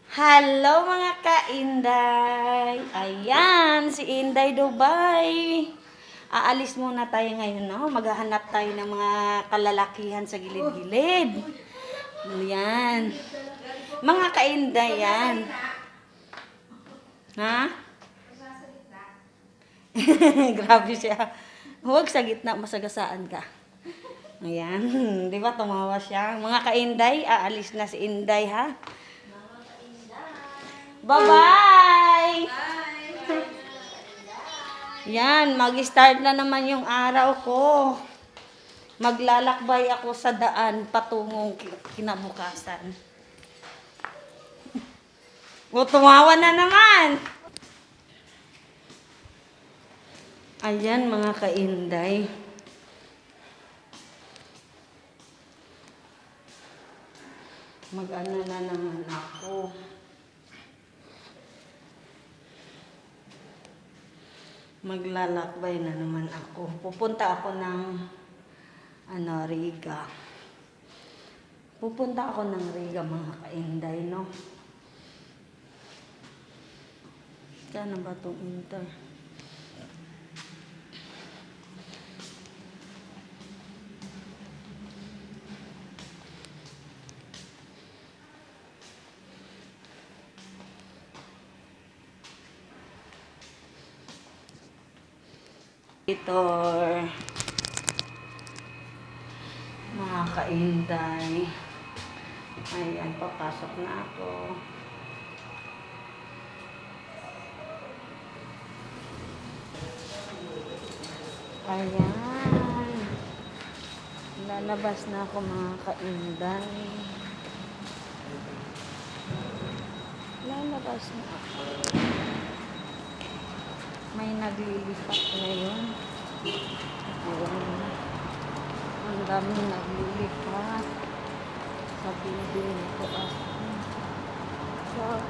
Hello mga ka-Inday! Ayan, si Inday Dubai. Aalis muna tayo ngayon, no? Maghahanap tayo ng mga kalalakihan sa gilid-gilid. Ayan. Mga ka-Inday yan. Ha? Grabe siya. Huwag sa gitna, masagasaan ka. Ayan. Di ba tumawa siya? Mga ka-Inday, aalis na si Inday, ha? Bye-bye! Yan, mag-start na naman yung araw ko. Maglalakbay ako sa daan patungong kinabukasan. O, tumawa na naman! Ayan, mga ka-Inday. Mag-ano na naman ako. Maglalakbay na naman ako. Pupunta ako ng Riga. Pupunta ako ng Riga, mga ka-Inday, no? Saan na ba itong Inter? Itor, mga ka-Inday. Ayan, papasok na ako. Ayan, lalabas na ako, mga ka-Inday. Lalabas na ako. May naglilipat ngayon. Ayan. Ang daming naglilipat sa building ko. So,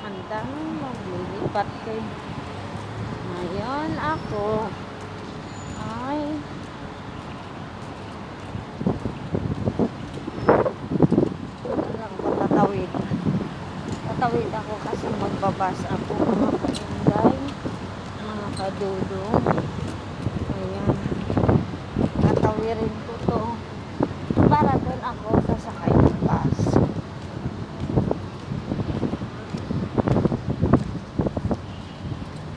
ang daming naglilipat kay. Ngayon ako ay tatawid. Tatawid ako kasi magbabas ako, mga ka-Inday, mga kadudong. Ayan. Tatawirin ko to para doon ako sasakay ng bus.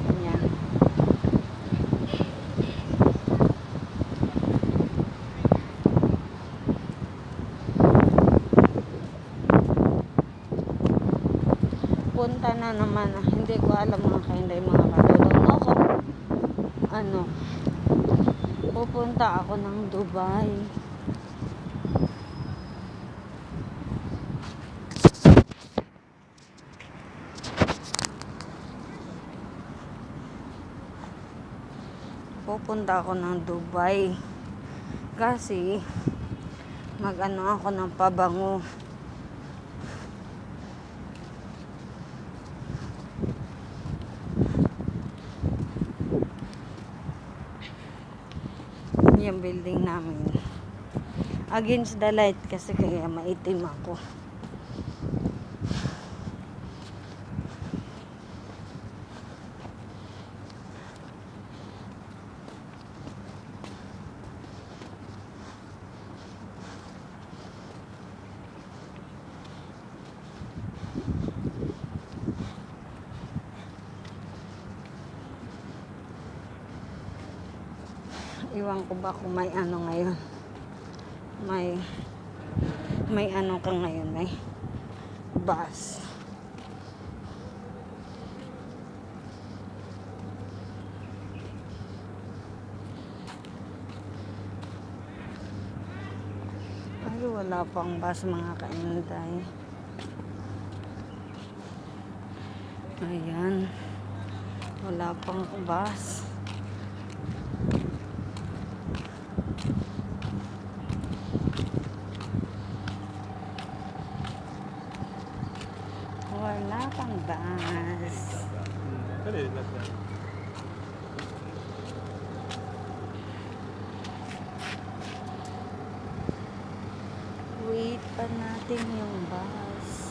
Ayan. Punta na naman. Hindi ko alam, mga ka-Inday, mga kadudong ako. Pupunta ako ng Dubai. Pupunta ako ng Dubai kasi mag-ano ako ng pabango. Yung building namin against the light kasi kaya maitim ako. Iwan ko ba kung may ano ngayon, may ano ka ngayon, may bus. Ay, wala pang bus, mga ka-Inday. Ayan, wala pang bus. Wala pang bus. Wait pa natin. dumating yung bus.